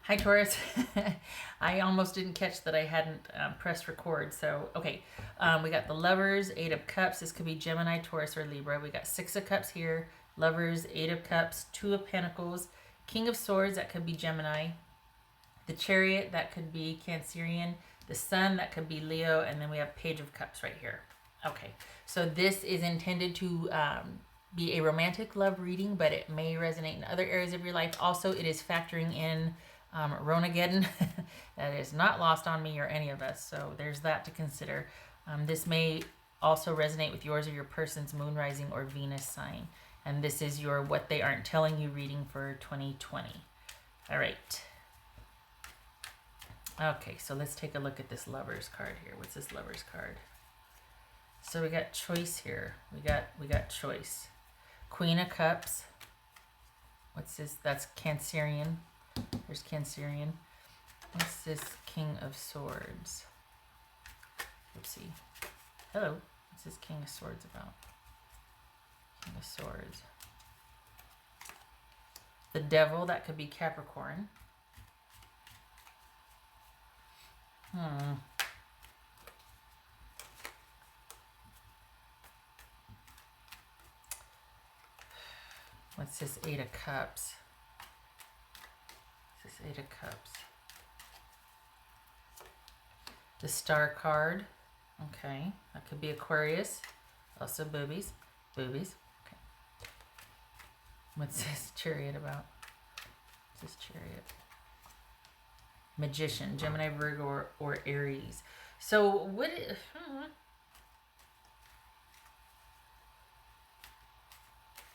Hi, Taurus. I almost didn't catch that I hadn't pressed record. So, okay. We got the Lovers, Eight of Cups. This could be Gemini, Taurus, or Libra. We got Six of Cups here. Lovers, Eight of Cups, Two of Pentacles. King of Swords, that could be Gemini. The Chariot, that could be Cancerian. The Sun, that could be Leo. And then we have Page of Cups right here. Okay. So this is intended to be a romantic love reading, but it may resonate in other areas of your life. Also, it is factoring in Ronageddon. That is not lost on me or any of us, so there's that to consider. This may also resonate with yours or your person's moon, rising, or Venus sign. And this is your What They Aren't Telling You reading for 2020. All right. Okay, so let's take a look at this Lovers card here. What's this Lovers card? So we got choice here. We got choice. Queen of Cups. What's this? That's Cancerian. There's Cancerian. What's this? King of Swords. Oopsie. Hello. What's this King of Swords about? King of Swords. The Devil, that could be Capricorn. What's this Eight of Cups? What's this Eight of Cups? The Star card. Okay. That could be Aquarius. Also boobies. Boobies. Okay. What's this Chariot about? What's this Chariot? Magician. Gemini, Virgo, or Aries. So what...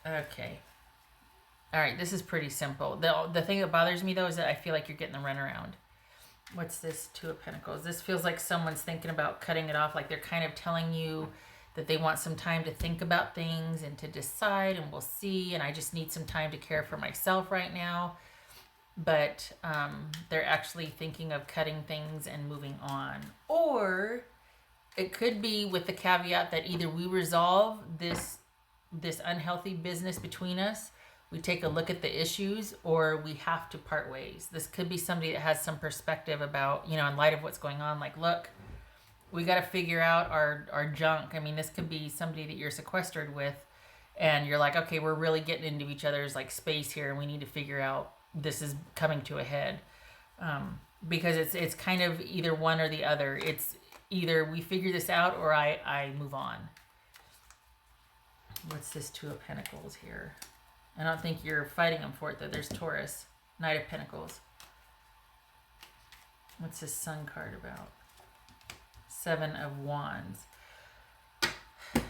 Okay. All right, this is pretty simple. The thing that bothers me, though, is that I feel like you're getting the runaround. What's this Two of Pentacles? This feels like someone's thinking about cutting it off, like they're kind of telling you that they want some time to think about things and to decide, and we'll see, and I just need some time to care for myself right now. But they're actually thinking of cutting things and moving on. Or it could be with the caveat that either we resolve this unhealthy business between us, we take a look at the issues, or we have to part ways. This could be somebody that has some perspective about, in light of what's going on, like, look, we got to figure out our junk. I mean, this could be somebody that you're sequestered with, and you're like, okay, we're really getting into each other's like space here, and we need to figure out this is coming to a head. Because it's kind of either one or the other. It's either we figure this out or I move on. What's this Two of Pentacles here? I don't think you're fighting them for it, though. There's Taurus. Knight of Pentacles. What's this Sun card about? Seven of Wands.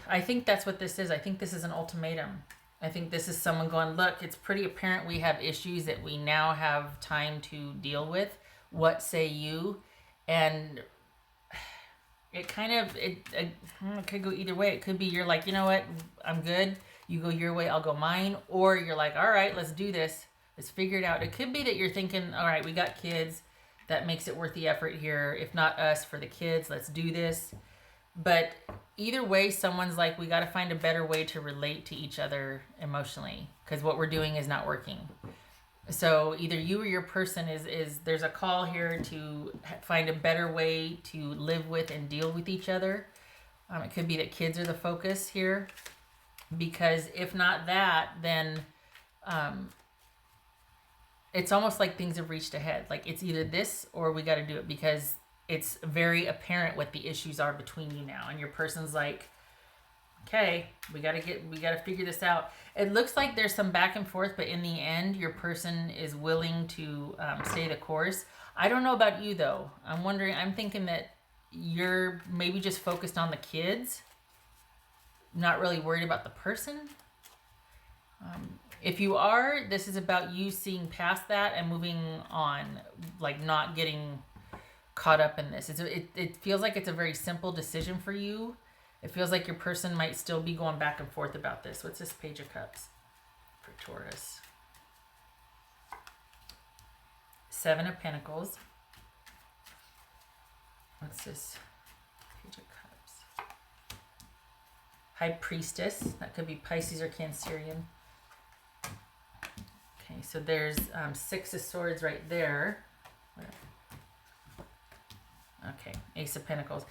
I think that's what this is. I think this is an ultimatum. I think this is someone going, look, it's pretty apparent we have issues that we now have time to deal with. What say you? And it kind of, it could go either way. It could be you're like, you know what, I'm good. You go your way, I'll go mine. Or you're like, all right, let's do this. Let's figure it out. It could be that you're thinking, all right, we got kids. That makes it worth the effort here. If not us, for the kids, let's do this. But either way, someone's like, we got to find a better way to relate to each other emotionally, because what we're doing is not working. So either you or your person is there's a call here to find a better way to live with and deal with each other. It could be that kids are the focus here, because if not that, then it's almost like things have reached a head. Like it's either this or we got to do it, because it's very apparent what the issues are between you now, and your person's like, okay, we got to figure this out. It looks like there's some back and forth, but in the end, your person is willing to stay the course. I don't know about you, though. I'm thinking that you're maybe just focused on the kids, not really worried about the person. If you are, this is about you seeing past that and moving on, like not getting caught up in this. It feels like it's a very simple decision for you. It feels like your person might still be going back and forth about this. What's this Page of Cups for Taurus? Seven of Pentacles. What's this Page of Cups? High Priestess. That could be Pisces or Cancerian. Okay, so there's Six of Swords right there. Okay, Ace of Pentacles.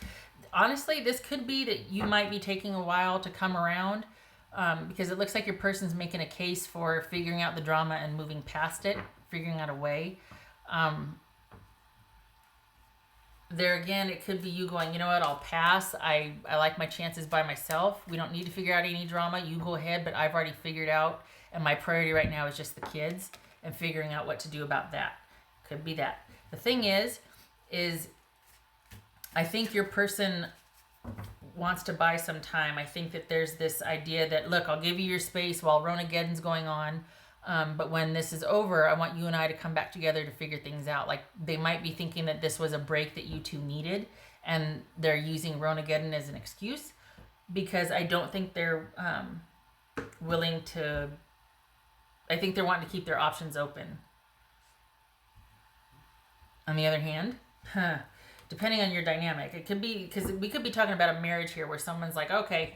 Honestly, this could be that you might be taking a while to come around, because it looks like your person's making a case for figuring out the drama and moving past it, figuring out a way. There again, it could be you going, you know what, I'll pass. I like my chances by myself. We don't need to figure out any drama. You go ahead, but I've already figured out, and my priority right now is just the kids and figuring out what to do about that. Could be that. The thing is I think your person wants to buy some time. I think that there's this idea that, look, I'll give you your space while Ronageddon's going on. But when this is over, I want you and I to come back together to figure things out. Like, they might be thinking that this was a break that you two needed, and they're using Ronageddon as an excuse, because I don't think they're willing to... I think they're wanting to keep their options open. On the other hand, depending on your dynamic, it could be, because we could be talking about a marriage here where someone's like, okay,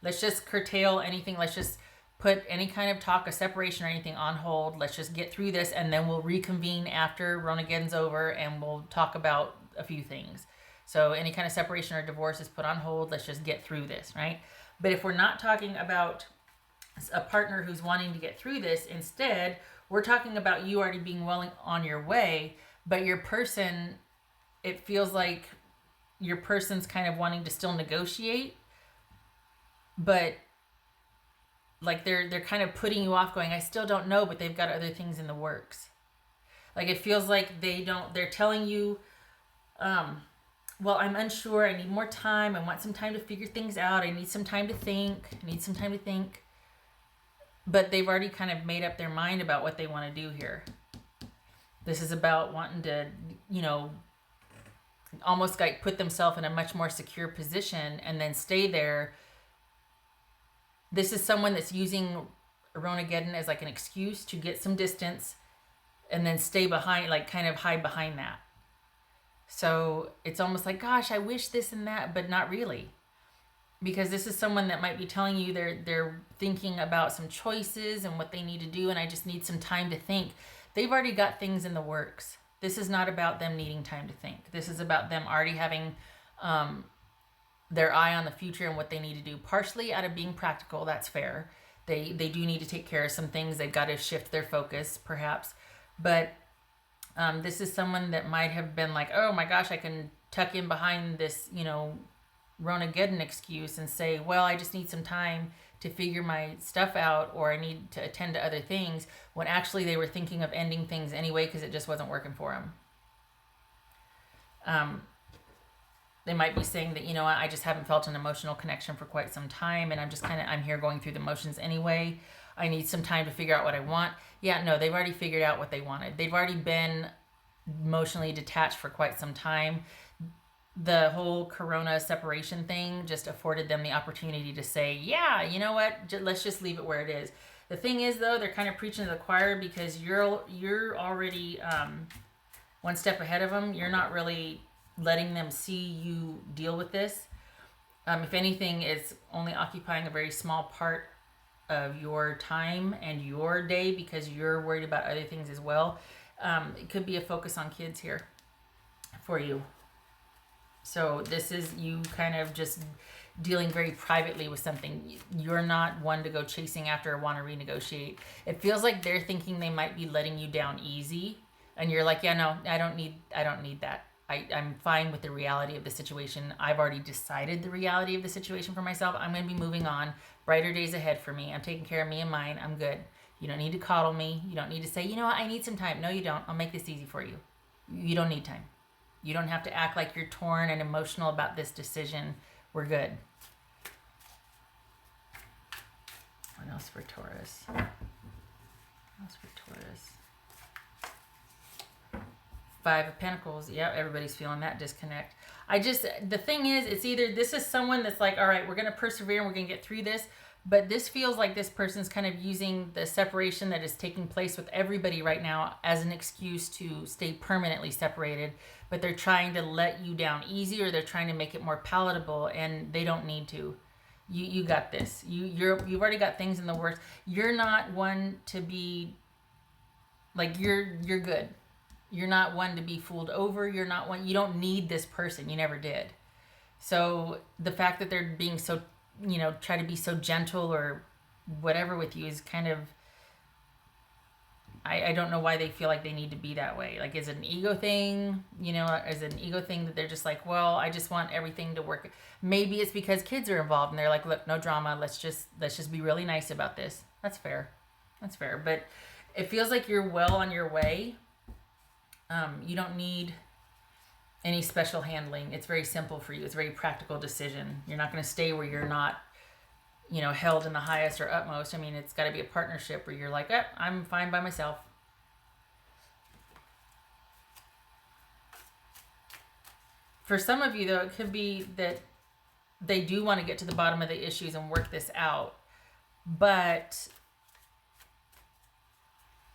let's just curtail anything. Let's just put any kind of talk of separation or anything on hold. Let's just get through this, and then we'll reconvene after Ronageddon's over, and we'll talk about a few things. So any kind of separation or divorce is put on hold. Let's just get through this, right? But if we're not talking about a partner who's wanting to get through this, instead, we're talking about you already being well on your way, but your person, it feels like your person's kind of wanting to still negotiate, but like they're kind of putting you off, going, I still don't know, but they've got other things in the works. Like, it feels like they're telling you, well, I'm unsure, I need more time, I want some time to figure things out, I need some time to think, but they've already kind of made up their mind about what they want to do here. This is about wanting to, almost like put themselves in a much more secure position and then stay there. This is someone that's using Ronageddon as like an excuse to get some distance and then stay behind, like kind of hide behind that. So it's almost like, gosh, I wish this and that, but not really. Because this is someone that might be telling you they're thinking about some choices and what they need to do, and I just need some time to think. They've already got things in the works. This is not about them needing time to think. This is about them already having their eye on the future and what they need to do. Partially out of being practical, that's fair. They do need to take care of some things. They've got to shift their focus, perhaps. But this is someone that might have been like, oh my gosh, I can tuck in behind this, Ronageddon excuse and say, well, I just need some time to figure my stuff out, or I need to attend to other things, when actually they were thinking of ending things anyway because it just wasn't working for them. They might be saying that, I just haven't felt an emotional connection for quite some time, and I'm here going through the motions anyway. I need some time to figure out what I want. Yeah, no, they've already figured out what they wanted. They've already been emotionally detached for quite some time. The whole corona separation thing just afforded them the opportunity to say, yeah, you know what, let's just leave it where it is. The thing is, though, they're kind of preaching to the choir, because you're already one step ahead of them. You're not really letting them see you deal with this. If anything, it's only occupying a very small part of your time and your day, because you're worried about other things as well. It could be a focus on kids here for you. So this is you kind of just dealing very privately with something. You're not one to go chasing after or want to renegotiate. It feels like they're thinking they might be letting you down easy, and you're like, yeah, no, I don't need that. I'm fine with the reality of the situation. I've already decided the reality of the situation for myself. I'm going to be moving on. Brighter days ahead for me. I'm taking care of me and mine. I'm good. You don't need to coddle me. You don't need to say, you know what, I need some time. No, you don't. I'll make this easy for you. You don't need time. You don't have to act like you're torn and emotional about this decision. We're good. What else for Taurus? Five of Pentacles. Yep, everybody's feeling that disconnect. The thing is, it's either this is someone that's like, all right, we're going to persevere and we're going to get through this. But this feels like this person's kind of using the separation that is taking place with everybody right now as an excuse to stay permanently separated. But they're trying to let you down easy, or they're trying to make it more palatable, and they don't need to. You got this. You've already got things in the works. You're not one to be like, you're good. You're not one to be fooled over. You're not one, you don't need this person. You never did. So the fact that they're being so, try to be so gentle or whatever with you is kind of, I don't know why they feel like they need to be that way. Like, is it an ego thing? Is it an ego thing that they're just like, well, I just want everything to work. Maybe it's because kids are involved and they're like, look, no drama. Let's just be really nice about this. That's fair. But it feels like you're well on your way. You don't need any special handling. It's very simple for you. It's a very practical decision. You're not going to stay where you're not, held in the highest or utmost. I mean, it's got to be a partnership where you're like, I'm fine by myself. For some of you, though, it could be that they do want to get to the bottom of the issues and work this out. But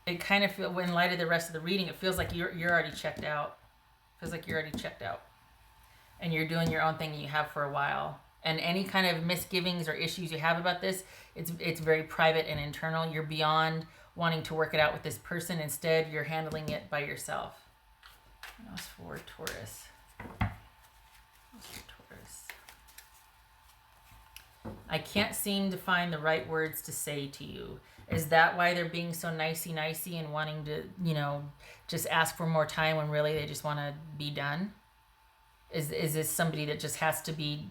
it kind of feels, in light of the rest of the reading, it feels like you're already checked out. And you're doing your own thing you have for a while. And any kind of misgivings or issues you have about this, it's very private and internal. You're beyond wanting to work it out with this person. Instead, you're handling it by yourself. What else for Taurus? I can't seem to find the right words to say to you. Is that why they're being so nicey and wanting to, just ask for more time when really they just want to be done? Is this somebody that just has to be,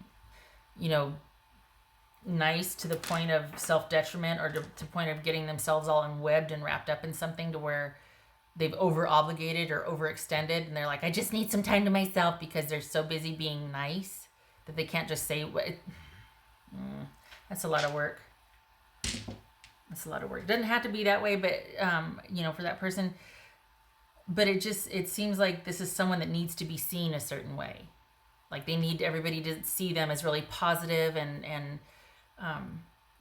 nice to the point of self-detriment, or to the point of getting themselves all unwebbed and wrapped up in something to where they've over-obligated or overextended, and they're like, I just need some time to myself because they're so busy being nice that they can't just say what... That's a lot of work. It doesn't have to be that way, but, for that person. But it seems like this is someone that needs to be seen a certain way. Like, they need everybody to see them as really positive and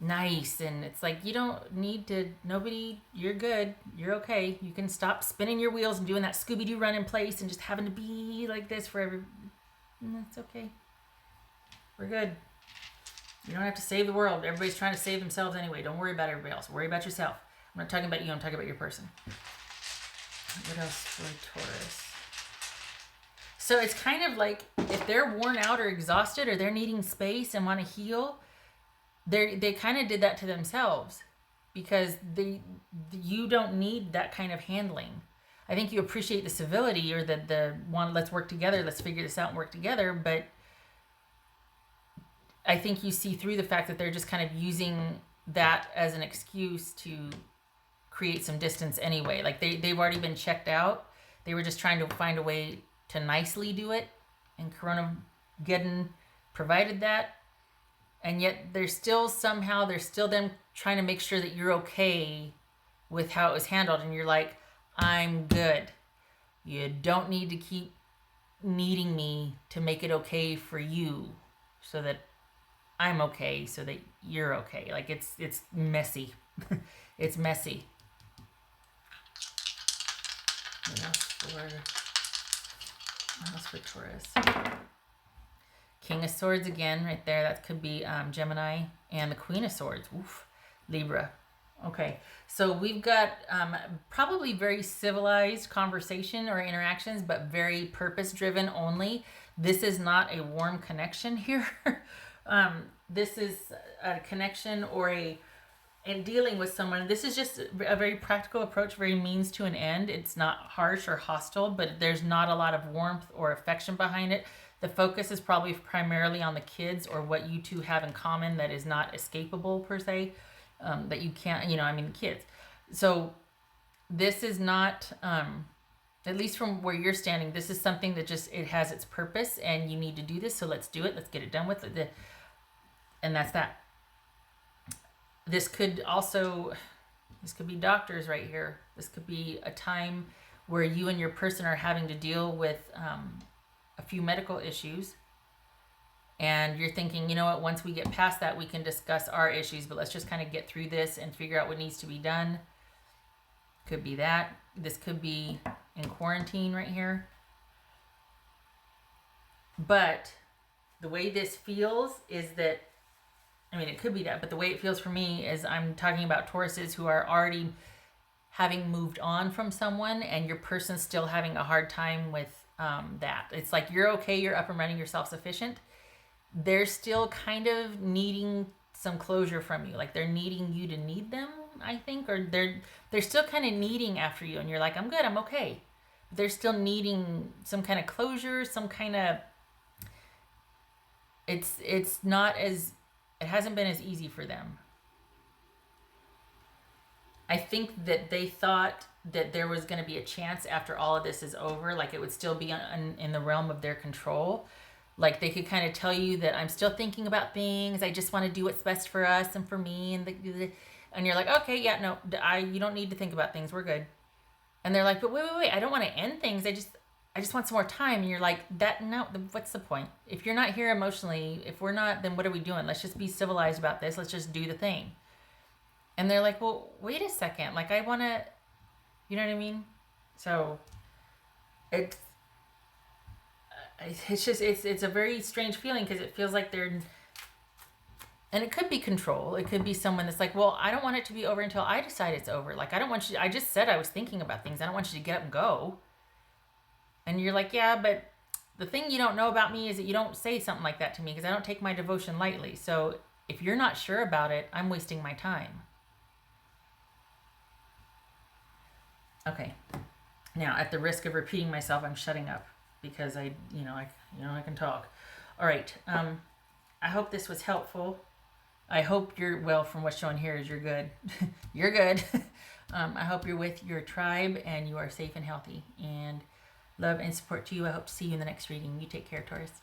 nice. And it's like, you don't need to, you're good. You're okay. You can stop spinning your wheels and doing that Scooby-Doo run in place and just having to be like this for that's okay. We're good. You don't have to save the world. Everybody's trying to save themselves anyway. Don't worry about everybody else. Worry about yourself. I'm not talking about you. I'm talking about your person. What else for Taurus? So it's kind of like, if they're worn out or exhausted, or they're needing space and want to heal, they kind of did that to themselves, because you don't need that kind of handling. I think you appreciate the civility, or the one, let's work together, let's figure this out and work together, but I think you see through the fact that they're just kind of using that as an excuse to create some distance anyway. Like, they've already been checked out. They were just trying to find a way to nicely do it, and Coronageddon provided that. And yet they're still them trying to make sure that you're okay with how it was handled. And you're like, I'm good. You don't need to keep needing me to make it okay for you, so that I'm okay, so that you're okay. Like, it's messy. It's messy. What else for Taurus? King of Swords again, right there. That could be Gemini. And the Queen of Swords. Oof. Libra. Okay. So we've got probably very civilized conversation or interactions, but very purpose-driven only. This is not a warm connection here. This is a connection or in dealing with someone. This is just a very practical approach, very means to an end. It's not harsh or hostile, but there's not a lot of warmth or affection behind it. The focus is probably primarily on the kids, or what you two have in common that is not escapable per se, that you can't, the kids. So this is not, at least from where you're standing, this is something that it has its purpose, and you need to do this. So let's do it. Let's get it done with it. And that's that. This could be doctors right here. This could be a time where you and your person are having to deal with a few medical issues. And you're thinking, you know what, once we get past that, we can discuss our issues, but let's just kind of get through this and figure out what needs to be done. Could be that. This could be in quarantine right here. But the way this feels is that, it could be that, but the way it feels for me is I'm talking about Tauruses who are already having moved on from someone and your person's still having a hard time with that. It's like you're okay, you're up and running, you're self-sufficient. They're still kind of needing some closure from you. Like they're needing you to need them, I think, or they're still kind of needing after you, and you're like, I'm good, I'm okay. They're still needing some kind of closure, some kind of. It's not as, it hasn't been as easy for them. I think that they thought that there was going to be a chance after all of this is over, like it would still be in the realm of their control. Like they could kind of tell you that I'm still thinking about things. I just want to do what's best for us and for me. And you're like, okay, yeah, no, you don't need to think about things. We're good. And they're like, but wait. I don't want to end things. I just want some more time. And you're like, no, what's the point? If you're not here emotionally, if we're not, then what are we doing? Let's just be civilized about this. Let's just do the thing. And they're like, well, wait a second. Like I want to, you know what I mean? So it's just, it's a very strange feeling because it feels like they're, and it could be control. It could be someone that's like, well, I don't want it to be over until I decide it's over. Like, I don't want you, I just said I was thinking about things. I don't want you to get up and go. And you're like, yeah, but the thing you don't know about me is that you don't say something like that to me because I don't take my devotion lightly. So if you're not sure about it, I'm wasting my time. Okay. Now, at the risk of repeating myself, I'm shutting up because I can talk. All right. I hope this was helpful. I hope you're, well, from what's shown here is you're good. You're good. I hope you're with your tribe and you are safe and healthy. And love and support to you. I hope to see you in the next reading. You take care, Taurus.